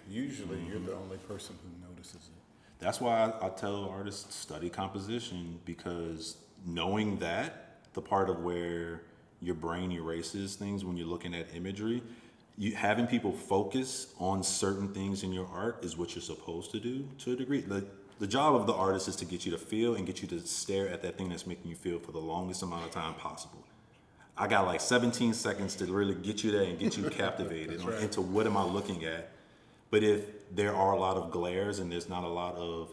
S1: Usually you're the only person who notices it.
S2: That's why I tell artists study composition, because knowing that, the part of where your brain erases things when you're looking at imagery, having people focus on certain things in your art is what you're supposed to do to a degree. The job of the artist is to get you to feel and get you to stare at that thing that's making you feel for the longest amount of time possible. I got like 17 seconds to really get you there and get you captivated
S1: right.
S2: into what am I looking at. But if there are a lot of glares and there's not a lot of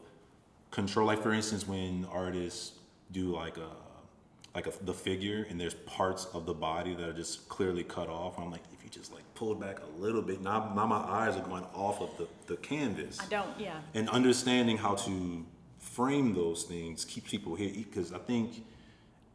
S2: control, like for instance, when artists do the figure and there's parts of the body that are just clearly cut off, I'm like, if you just like pull it back a little bit, now my eyes are going off of the canvas.
S3: I don't, yeah.
S2: And understanding how to frame those things keeps people here, because I think,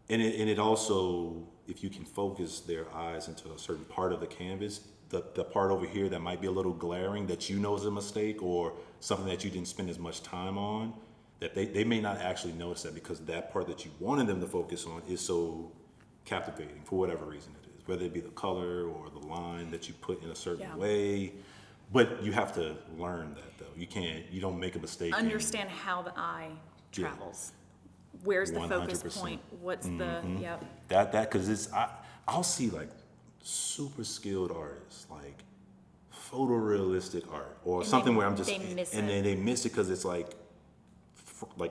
S2: and it also, if you can focus their eyes into a certain part of the canvas, the part over here that might be a little glaring that you know is a mistake or something that you didn't spend as much time on, that they may not actually notice that, because that part that you wanted them to focus on is so captivating for whatever reason it is, whether it be the color or the line that you put in a certain
S3: Yeah.
S2: way. But you have to learn that though. You don't make a mistake.
S3: Understand how the eye
S2: Yeah.
S3: travels. Where's the focus
S2: 100%.
S3: point? What's the, yep.
S2: That because I'll see like super skilled artists, like photorealistic art or
S3: And
S2: something
S3: they-
S2: where I'm just
S3: they miss
S2: and
S3: it.
S2: then they miss it because it's like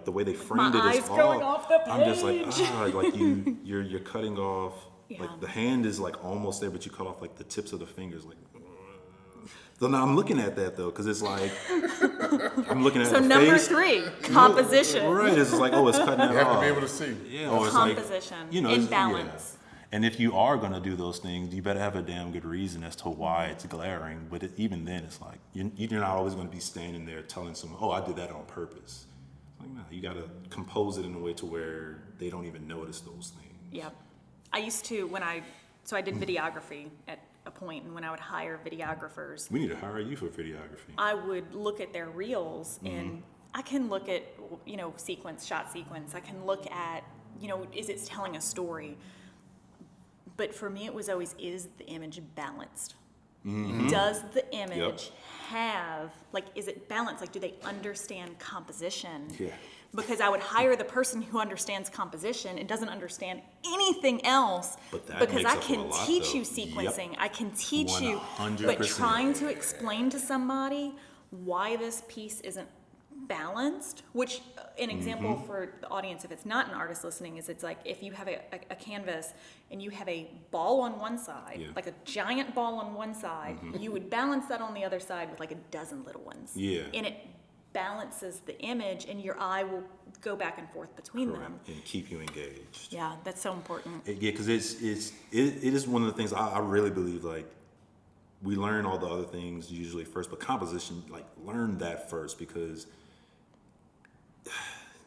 S2: the way they
S3: My
S2: framed it is
S3: eyes going off the
S2: I'm just like
S3: page.
S2: like you're cutting off
S3: Yeah.
S2: like the hand is like almost there, but you cut off like the tips of the fingers like. So now I'm looking at that though, because it's like I'm looking at
S3: So
S2: the
S3: number
S2: face.
S3: 3, composition.
S2: Right, it's just like, oh, it's cutting that
S1: You have
S2: off.
S1: to be able to see.
S2: Yeah, or it's like,
S3: Composition,
S2: you know,
S3: and
S2: it's-
S3: balance.
S2: yeah. And if you are going to do those things, you better have a damn good reason as to why it's glaring. But even then, it's like you're not always going to be standing there telling someone, "Oh, I did that on purpose." It's like, no, you got to compose it in a way to where they don't even notice those things.
S3: Yep. I used to, so I did videography at a point, and when I would hire videographers,
S2: We need to hire you for videography.
S3: I would look at their reels, and I can look at, shot sequence. I can look at, is it telling a story? But for me, it was always, is the image balanced? Does the image have, is it balanced? Do they understand composition?
S2: Yeah.
S3: Because I would hire the person who understands composition and doesn't understand anything else.
S2: But that
S3: because
S2: makes
S3: I
S2: up
S3: can
S2: a lot,
S3: teach
S2: though.
S3: you sequencing. I can teach you.
S2: 100%.
S3: But trying to explain to somebody why this piece isn't balanced, which an example for the audience, if it's not an artist listening, is it's like if you have a canvas and you have a ball on one side, like a giant ball on one side, you would balance that on the other side with like a dozen little ones.
S2: Yeah.
S3: And it balances the image, and your eye will go back and forth between them.
S2: And keep you engaged.
S3: Yeah, that's so important.
S2: Because it is one of the things I really believe, like, we learn all the other things usually first, but composition, like, learn that first, because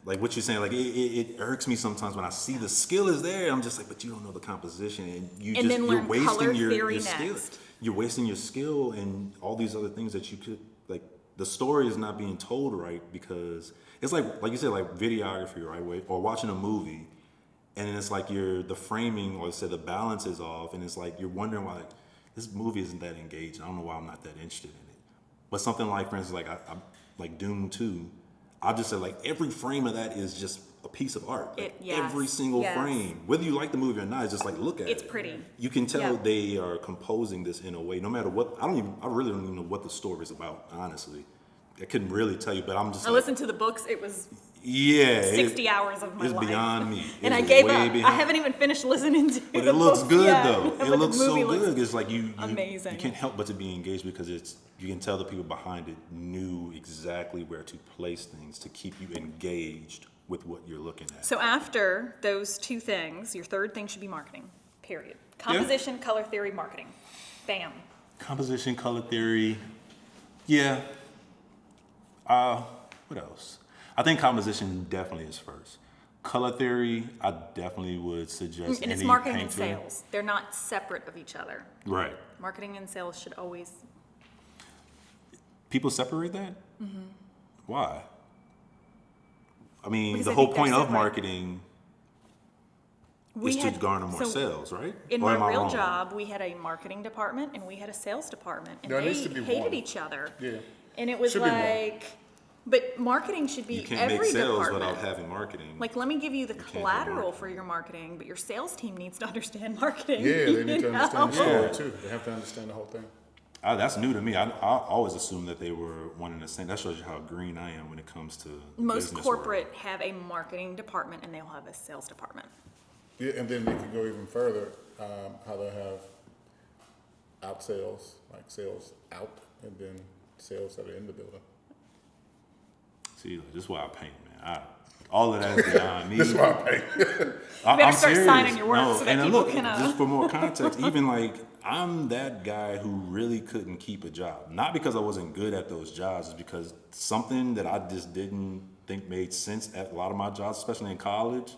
S2: like what you're saying, like it irks me sometimes when I see the skill is there, I'm just like, but you don't know the composition, and you're wasting your skill. You're wasting your skill and all these other things that you could, like, the story is not being told right, because it's like you said, like videography, right? Or watching a movie, and then it's like the framing, or say the balance is off, and it's like you're wondering why, like, this movie isn't that engaged. I don't know why I'm not that interested in it. But something like, for instance, like like Doom 2, I just said, like, every frame of that is just a piece of art. Like, every single frame, whether you like the movie or not, it's just like, look at it.
S3: It's pretty.
S2: You can tell they are composing this in a way, no matter what. I really don't even know what the story is about, honestly. I couldn't really tell you, but I'm just.
S3: I listened to the books. It was 60 hours of my life.
S2: It's beyond me.
S3: And I gave up. I haven't even finished listening to
S2: but
S3: the
S2: it looks good
S3: yet.
S2: though. It looks so good. It's like you
S3: amazing.
S2: You can't help but to be engaged, because you can tell the people behind it knew exactly where to place things to keep you engaged with what you're looking at.
S3: So after those two things, your third thing should be marketing. Period. Composition, color theory, marketing. Bam.
S2: Composition, color theory. Yeah. What else? I think composition definitely is first. Color theory, I definitely would suggest.
S3: And it's marketing and sales. They're not separate of each other.
S2: Right.
S3: Marketing and sales should always.
S2: People separate that? Mm-hmm. Why? I mean,
S3: Because
S2: the
S3: I
S2: whole
S3: think
S2: point
S3: they're
S2: of
S3: separate.
S2: marketing is to garner more sales, right?
S3: In
S2: Or
S3: my
S2: am I
S3: real
S2: wrong?
S3: job, we had a marketing department and we had a sales department, and
S1: There
S3: they
S1: needs to be
S3: hated
S1: one.
S3: each other.
S1: Yeah.
S3: And it was
S1: Should be one.
S3: like, but marketing should be
S2: You can't
S3: every
S2: make sales
S3: department.
S2: without having marketing.
S3: Like, let me give you the
S2: can't do
S3: collateral
S2: marketing.
S3: for your marketing, but your sales team needs to understand marketing.
S1: Yeah, they need to
S3: you
S1: understand the
S3: know?
S1: story too. They have to understand the whole thing.
S2: That's new to me. I always assumed that they were one and the same. That shows you how green I am when it comes to
S3: Most
S2: business
S3: corporate
S2: world.
S3: have a marketing department and they'll have a sales department.
S1: Yeah, and then they can go even further, how they have out sales, like sales out, and then sales that are in the building.
S2: See, this is why I paint, man. All of that is beyond me.
S1: This is why I pay.
S3: better start signing your work so that
S2: and
S3: people
S2: look,
S3: can,
S2: just for more context, even like, I'm that guy who really couldn't keep a job. Not because I wasn't good at those jobs, it's because something that I just didn't think made sense at a lot of my jobs, especially in college.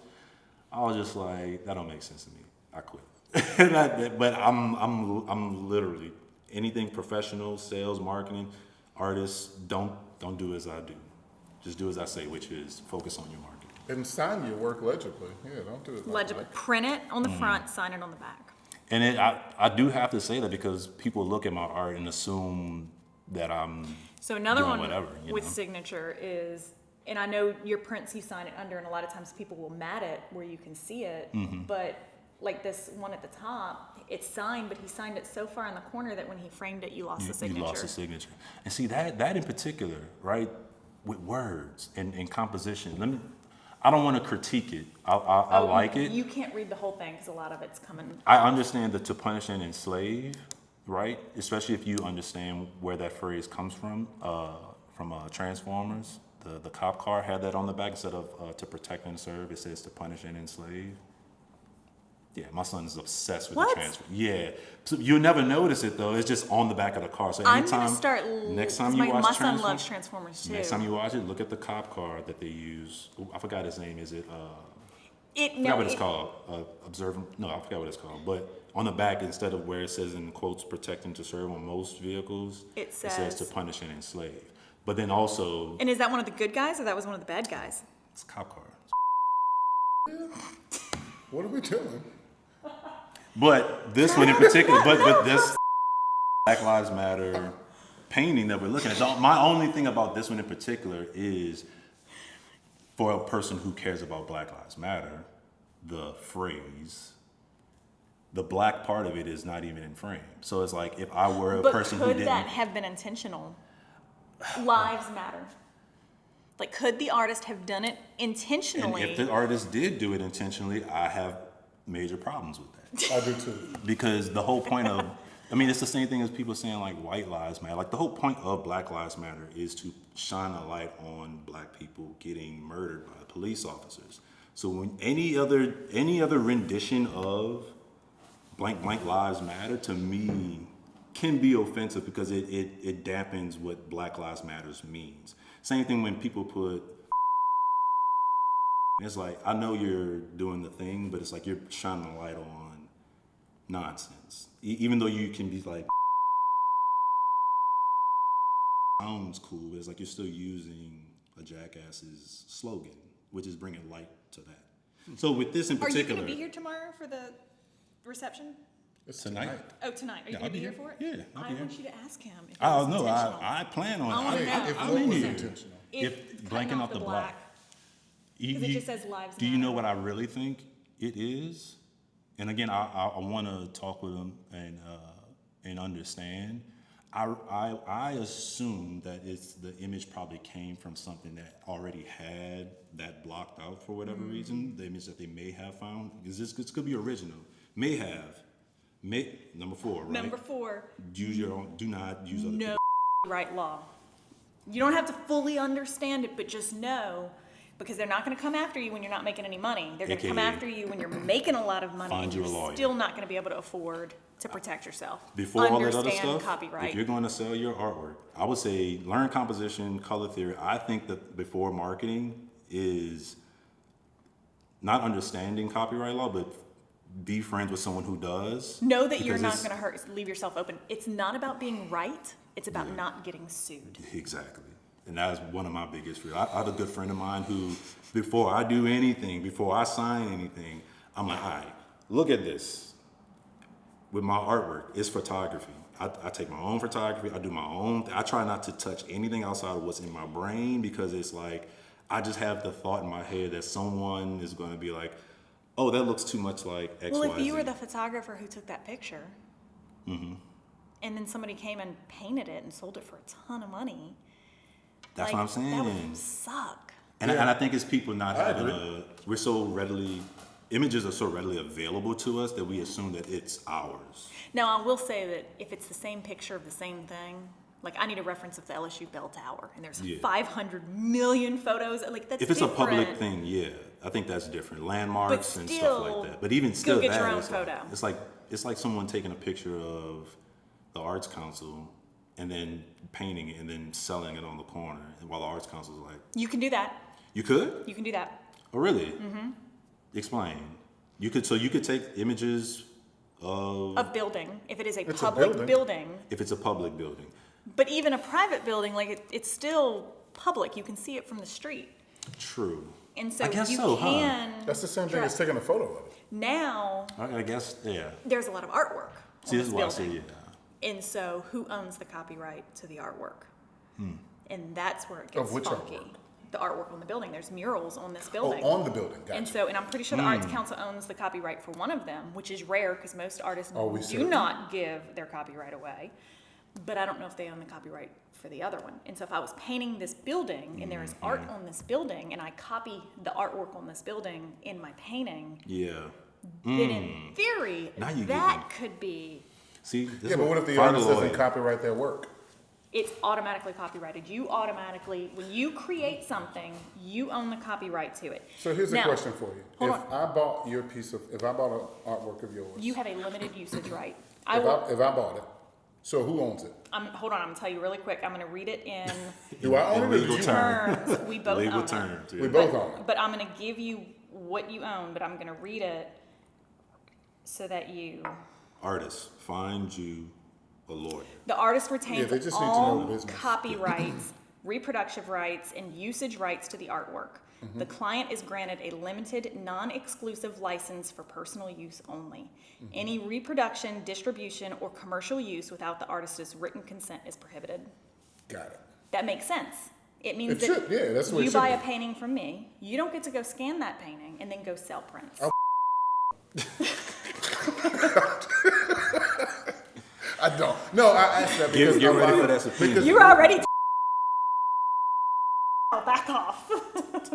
S2: I was just like, that don't make sense to me. I quit. But I'm literally anything professional, sales, marketing, artists, don't do as I do. Just do as I say, which is focus on your marketing.
S1: And sign your work legibly. Yeah, don't do it
S3: Legible.
S1: like
S3: Print it on the front, sign it on the back.
S2: And I do have to say that because people look at my art and assume that I'm
S3: So another
S2: doing
S3: one
S2: whatever,
S3: with
S2: know?
S3: signature is, and I know your prints you sign it under, and a lot of times people will mat it where you can see it, but like this one at the top, it's signed, but he signed it so far in the corner that when he framed it, you lost the signature.
S2: You lost the signature. And see, that in particular, right, with words and composition, I don't want to critique it. I like it.
S3: You can't read the whole thing because a lot of it's coming.
S2: I understand that to punish and enslave, right? Especially if you understand where that phrase comes from Transformers. The cop car had that on the back instead of to protect and serve. It says to punish and enslave. Yeah, my son's obsessed with the Transformers. Yeah, so you'll never notice it though. It's just on the back of the car. So
S3: I'm
S2: anytime,
S3: gonna start.
S2: next time you watch
S3: my son loves Transformers too.
S2: Next time you watch it, look at the cop car that they use. Ooh, I forgot his name. Is it? I forgot what it's called. Observant. No, I forgot what it's called. But on the back, instead of where it says in quotes "protect and to serve" on most vehicles, it says to punish and enslave. But then also.
S3: And is that one of the good guys or that was one of the bad guys?
S2: It's a cop car.
S1: what are we doing?
S2: But this one in particular, but this Black Lives Matter painting that we're looking at. My only thing about this one in particular is for a person who cares about Black Lives Matter, the phrase, the black part of it is not even in frame. So it's like if I were a person who didn't.
S3: But could that have been intentional? Lives matter. Like, could the artist have done it
S2: And
S3: intentionally?
S2: if the artist did do it intentionally, I have major problems with that.
S1: I do too.
S2: Because the whole point of, I mean, it's the same thing as people saying like white lives matter. Like the whole point of Black Lives Matter is to shine a light on black people getting murdered by police officers. So when any other rendition of blank lives matter to me can be offensive because it dampens what Black Lives Matters means. Same thing when people put, it's like, I know you're doing the thing, but it's like you're shining a light on nonsense. Even though you can be like, sounds cool, but it's like you're still using a jackass's slogan, which is bringing light to that. So with this in
S3: Are you
S2: particular,
S3: going to be here tomorrow for the reception?
S1: It's
S2: Tonight?
S3: Oh, tonight. Are you
S2: Yeah,
S3: going
S2: I'll
S3: to be
S2: be
S3: here
S2: here.
S3: for it?
S2: Yeah, I'll be
S3: I
S2: here.
S3: want you to ask him if it
S2: oh
S3: was
S2: no,
S3: intentional.
S2: I plan on
S3: I wanna
S2: it.
S3: know.
S1: If
S3: I
S1: what
S3: wanna
S1: was
S3: know.
S1: intentional?
S2: If
S3: cutting
S2: blanking out the black.
S3: Because it just says lives
S2: Do you know
S3: matter.
S2: what I really think it is? And again, I want to talk with them and understand. I assume that it's the image probably came from something that already had that blocked out for whatever reason. The image that they may have found, because this could be original. May have. Number 4, right?
S3: Number 4,
S2: Use your own. Do not use other
S3: no
S2: people.
S3: right law. You don't have to fully understand it, but just know, because they're not going to come after you when you're not making any money. They're going to come
S2: AKA,
S3: after you when you're making a lot of money
S2: find
S3: and
S2: you a
S3: you're
S2: lawyer.
S3: still not going to be able to afford to protect yourself.
S2: Before all that other
S3: Understand
S2: stuff,
S3: copyright.
S2: if you're going to sell your artwork, I would say learn composition, color theory. I think that before marketing is not understanding copyright law, but be friends with someone who does.
S3: Know that you're
S2: because
S3: not
S2: it's-
S3: going to leave yourself open. It's not about being right. It's about not getting sued.
S2: Exactly. And that is one of my biggest fears. I have a good friend of mine who, before I do anything, before I sign anything, I'm like, all right, look at this. With my artwork, it's photography. I take my own photography. I do my own. I try not to touch anything outside of what's in my brain because it's like, I just have the thought in my head that someone is going to be like, oh, that looks too much like X,
S3: Well,
S2: Y,
S3: if you were
S2: Z.
S3: the photographer who took that picture, and then somebody came and painted it and sold it for a ton of money,
S2: That's
S3: like,
S2: what I'm saying.
S3: that would suck.
S2: And
S1: Yeah.
S2: I think it's people not
S1: I
S2: having
S1: agree.
S2: we're so readily, images are so readily available to us that we assume that it's ours.
S3: Now, I will say that if it's the same picture of the same thing, like I need a reference of the LSU Bell Tower, and there's
S2: Yeah.
S3: 500 million photos. Like that's
S2: If it's a public
S3: different.
S2: thing, yeah, I think that's different. Landmarks and stuff
S3: still,
S2: like that. But even still,
S3: get
S2: that
S3: your own
S2: is
S3: photo.
S2: It's like someone taking a picture of the Arts Council and then painting it and then selling it on the corner, and while the Arts Council is like,
S3: You can do that.
S2: you could?
S3: You can do that.
S2: Oh, really? Mm-hmm. Explain. You could take images of
S3: A building, if it is a
S1: It's a
S3: public
S1: building.
S2: if it's a public building.
S3: But even a private building, like it's still public. You can see it from the street.
S2: True.
S3: And so
S2: I guess
S3: you
S2: so, huh?
S3: can.
S1: That's the same thing as
S3: Right.
S1: taking a photo of it.
S3: Now,
S2: I guess, yeah.
S3: there's a lot of artwork
S2: See,
S3: on
S2: this is
S3: this
S2: why I say,
S3: building.
S2: yeah.
S3: And so who owns the copyright to the artwork? And that's where it gets
S1: Of which
S3: funky.
S1: artwork?
S3: The artwork on the building. There's murals on this
S1: Oh,
S3: building.
S1: on the building,
S3: And
S1: gotcha.
S3: so, and I'm pretty sure the Arts Council owns the copyright for one of them, which is rare because most artists
S1: Are we
S3: do
S1: certain?
S3: not give their copyright away. But I don't know if they own the copyright for the other one. And so if I was painting this building and there is art on this building and I copy the artwork on this building in my painting,
S2: Yeah.
S3: then in theory,
S2: Now you
S3: that could be,
S2: See? This
S1: Yeah,
S2: is
S1: but what if the
S2: find a
S1: artist doesn't
S2: lawyer.
S1: copyright their work?
S3: it's automatically copyrighted. You automatically, when you create something, you own the copyright to it.
S1: So here's a
S3: Now,
S1: question for you.
S3: hold
S1: If
S3: on.
S1: I bought if I bought an artwork of yours,
S3: You have a limited usage right.
S1: if I bought it, so who owns it?
S3: Hold on, I'm gonna tell you really quick. I'm gonna read it in
S1: Do I own it or do
S2: legal
S1: you?
S2: term.
S3: terms. We both
S2: Legal
S3: own it.
S2: terms.
S1: We
S2: Yeah.
S1: both own it.
S3: But I'm gonna give you what you own, but I'm gonna read it so that you.
S2: Artists, find you a lawyer.
S3: The artist retains
S1: they just need to know
S3: all
S1: the business.
S3: copyrights, reproduction rights, and usage rights to the artwork.
S1: Mm-hmm.
S3: The client is granted a limited, non-exclusive license for personal use only.
S1: Mm-hmm.
S3: Any reproduction, distribution, or commercial use without the artist's written consent is prohibited.
S1: Got it.
S3: That makes sense. It means
S1: It
S3: that
S1: should, yeah, that's the way it
S3: you
S1: should
S3: buy
S1: be.
S3: a painting from me, you don't get to go scan that painting and then go sell prints.
S1: Oh. I don't. No, I asked that because
S2: Get
S1: a
S2: ready
S1: lot
S2: for
S1: of-
S2: that subpoena.
S1: because
S3: You're already back back off.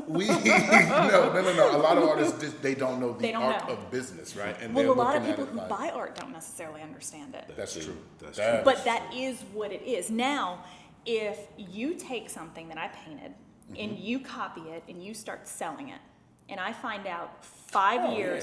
S1: No. A lot of artists just, they don't know the
S3: They don't
S1: art
S3: know.
S1: of business, right? And
S3: Well,
S1: they're
S3: a lot of
S1: looking at
S3: people
S1: it
S3: who
S1: like,
S3: buy art don't necessarily understand it.
S1: That's true.
S2: That's
S1: That
S2: true.
S3: But
S1: is
S3: that
S1: true.
S3: is what it is. Now, if you take something that I painted and you copy it and you start selling it, and I find out 5 years,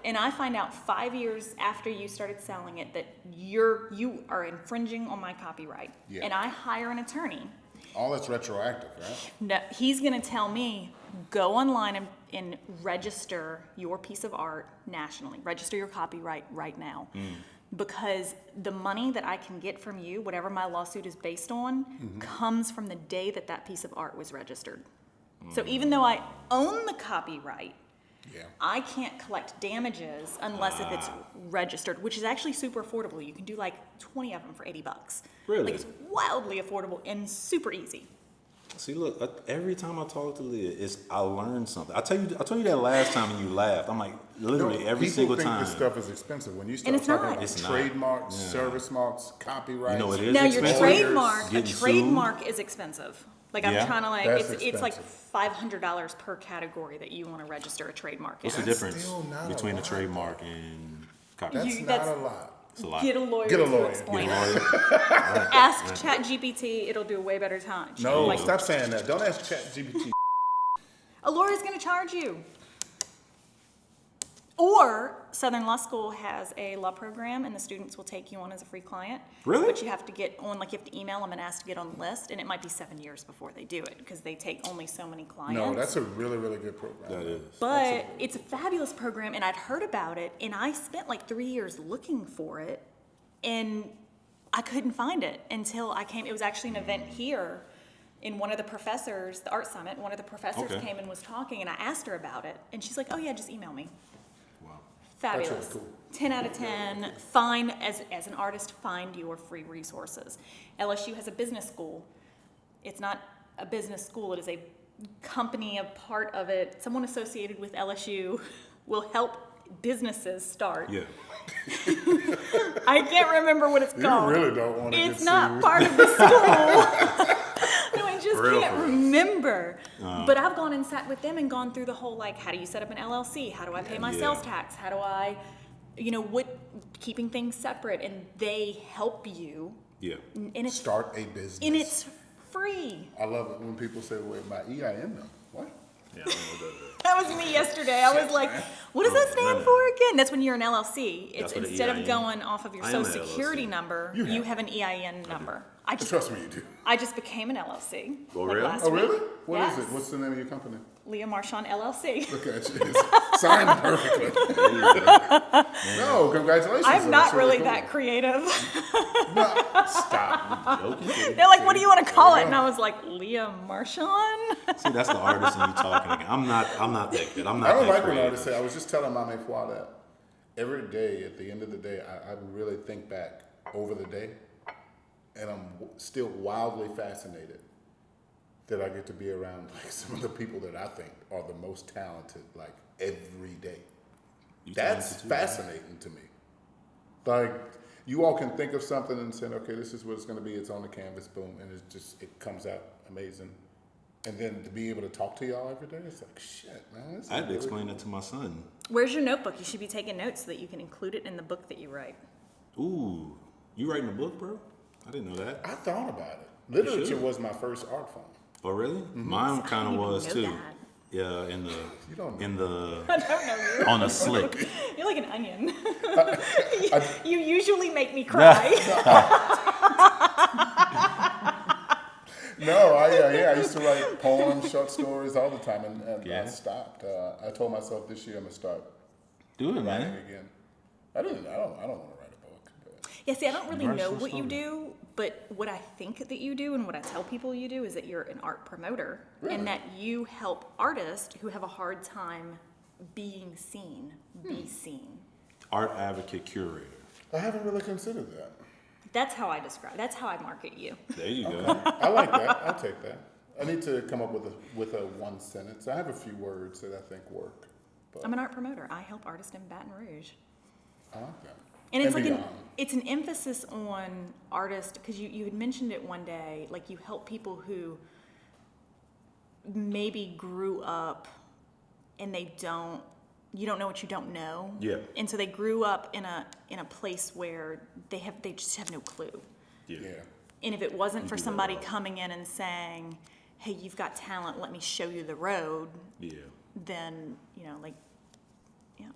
S3: and I find out 5 years after you started selling it that you are infringing on my copyright,
S1: Yeah.
S3: and I hire an attorney.
S1: All that's retroactive, right?
S3: No, he's going to tell me, go online and register your piece of art nationally. Register your copyright right now. Because the money that I can get from you, whatever my lawsuit is based on, comes from the day that that piece of art was registered. So even though I own the copyright,
S1: Yeah.
S3: I can't collect damages unless if it's registered, which is actually super affordable. You can do like 20 of them for $80.
S2: Really?
S3: Like it's wildly affordable and super easy.
S2: See, look, every time I talk to Leah, I learn something. I told you that last time and you laughed. I'm like, literally every single
S1: People
S2: time.
S1: think this stuff is expensive. When you start
S3: it's
S1: talking
S3: not.
S1: about
S2: It's not.
S1: trademarks,
S2: Yeah.
S1: service marks, copyrights.
S2: You know it is
S3: Now your
S2: expensive.
S3: trademark, a
S2: Getting sued.
S3: trademark is expensive. Like I'm
S2: Yeah.
S3: trying to like,
S1: That's
S3: it's like
S1: expensive.
S3: $500 per category that you want to register a trademark
S2: What's
S3: in.
S2: the difference
S1: still not a
S2: between a
S1: lot,
S2: trademark and copyright?
S1: That's
S3: You-
S1: not
S3: that's-
S1: a lot.
S2: It's a lot.
S3: Get a lawyer
S1: Get a
S3: to
S1: lawyer.
S3: explain
S2: Get a
S3: it.
S2: lawyer.
S3: Ask ChatGPT, it'll do a way better time.
S1: No,
S3: Like,
S1: stop saying that. Don't ask ChatGPT.
S3: a lawyer's going to charge you. Or Southern Law School has a law program, and the students will take you on as a free client.
S2: Really?
S3: But you have to get on, like you have to email them and ask to get on the list, and it might be 7 years before they do it because they take only so many clients.
S1: No, that's a really, really good program.
S2: That is.
S3: But it's a fabulous program, and I'd heard about it, and I spent like 3 years looking for it, and I couldn't find it until I came. It was actually an event here, in one of the professors, the art summit. One of the professors
S2: Okay.
S3: came and was talking, and I asked her about it, and she's like, "Oh yeah, just email me."
S2: Wow.
S3: Fabulous.
S1: That's really cool.
S3: 10 out of 10. Find, as an artist, find your free resources. LSU has a business school. It's not a business school, it is a company, a part of it. Someone associated with LSU will help businesses start.
S2: Yeah.
S3: I can't remember what it's
S1: You
S3: called.
S1: really don't want to get
S3: It's not
S1: sued.
S3: part of the school. No, I just
S2: For real,
S3: can't
S2: for real.
S3: remember. But I've gone and sat with them and gone through the whole, like, how do you set up an LLC? How do I pay my
S2: Yeah.
S3: sales tax? How do I, keeping things separate? And they help you.
S2: Yeah.
S3: And it's,
S1: Start a business.
S3: and it's free.
S1: I love it when people say, wait, my EIN number. What?
S2: Yeah, I don't know what that is.
S3: That was me yesterday. I was like, what does that stand
S2: no.
S3: for again? That's when you're an LLC. It's
S2: That's what an
S3: instead of
S2: EIN
S3: going off of your
S2: I am
S3: social
S2: an
S3: security
S2: LLC.
S3: number,
S1: You
S3: you
S1: have.
S3: have an EIN number. I just
S1: Trust me, you do.
S3: I just became an LLC.
S2: Oh,
S3: like
S2: really?
S3: last
S1: Oh,
S3: week.
S1: really? What is
S3: Yes.
S1: it? What's the name of your company?
S3: Leah Marchand LLC.
S1: Look at you. It's signed perfectly.
S2: There you go.
S1: No, congratulations.
S3: I'm not
S1: That's
S3: really
S1: cool.
S3: that creative.
S1: No, stop.
S2: Joking.
S3: They're like, what do you want to call it? And I was like, Leah Marchand?
S2: See, that's the artist in you talking again. I'm not that good. I'm not
S1: I don't
S2: that
S1: like when
S2: creative.
S1: artists say, I was just telling Mame Fwa that every day, at the end of the day, I really think back over the day, and I'm still wildly fascinated that I get to be around like some of the people that I think are the most talented, like every day.
S2: You
S1: That's
S2: talented too, man.
S1: fascinating to me. Like, you all can think of something and say, okay, this is what it's going to be. It's on the canvas, boom, and it comes out amazing. And then to be able to talk to y'all every day, it's like, shit, man. This is
S2: I had to
S1: really
S2: explain
S1: cool.
S2: that to my son.
S3: Where's your notebook? You should be taking notes so that you can include it in the book that you write.
S2: Ooh, you writing a book, bro? I didn't know that.
S1: I thought about it. Literature
S2: should.
S1: was my first art form.
S2: Oh, really? Mine
S3: I
S2: kind of
S3: didn't even
S2: was
S3: know
S2: too.
S3: that.
S2: Yeah, in
S1: don't know.
S2: the
S3: I don't know you.
S2: on a slick.
S3: You're like an onion. you usually make me cry.
S1: No, I used to write poems, short stories all the time, and I
S2: Yeah.
S1: stopped. I told myself this year I'm gonna start
S2: Do it,
S1: writing
S2: man.
S1: again. I don't want to write a book. But
S3: Yeah, see, I don't really
S2: Write
S3: know
S2: some
S3: what you
S2: story.
S3: do, but what I think that you do and what I tell people you do is that you're an art promoter
S1: Really?
S3: and that you help artists who have a hard time being seen, be seen.
S2: Art advocate curator.
S1: I haven't really considered that.
S3: That's how I describe. That's how I market you.
S2: There you go.
S1: I like that. I'll take that. I need to come up with a one sentence. I have a few words that I think work. But
S3: I'm an art promoter. I help artists in Baton Rouge.
S1: I like that.
S3: And it's like
S1: beyond.
S3: it's an emphasis on artists because you had mentioned it one day, like you help people who maybe grew up and you don't know what you don't know.
S2: Yeah.
S3: And so they grew up in a place where they just have no clue.
S2: Yeah.
S3: And if it wasn't
S2: You
S3: for
S2: do that
S3: somebody
S2: a lot.
S3: coming in and saying, hey, you've got talent, let me show you the road,
S2: Yeah.
S3: then, you know, like, yeah.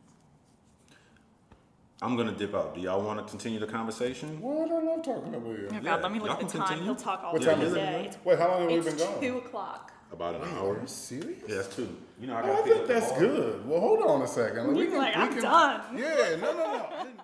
S2: I'm gonna dip out. Do y'all want to continue the conversation?
S1: What? I love talking to Will.
S3: Oh God, let me look
S2: y'all
S3: at the
S2: can
S3: time.
S2: continue.
S3: He'll talk all
S1: What
S3: day
S1: time is it?
S3: today.
S1: Wait, how long have we
S3: It's
S1: been going?
S3: 2 o'clock.
S2: About an
S1: Are
S2: hour.
S1: you serious?
S2: Yeah, that's 2. You know, I
S1: Oh,
S2: gotta
S1: I
S2: pick
S1: think
S2: up the
S1: that's
S2: ball.
S1: good. Well, hold on a second.
S3: You're like, I'm done.
S1: Yeah, no. I didn't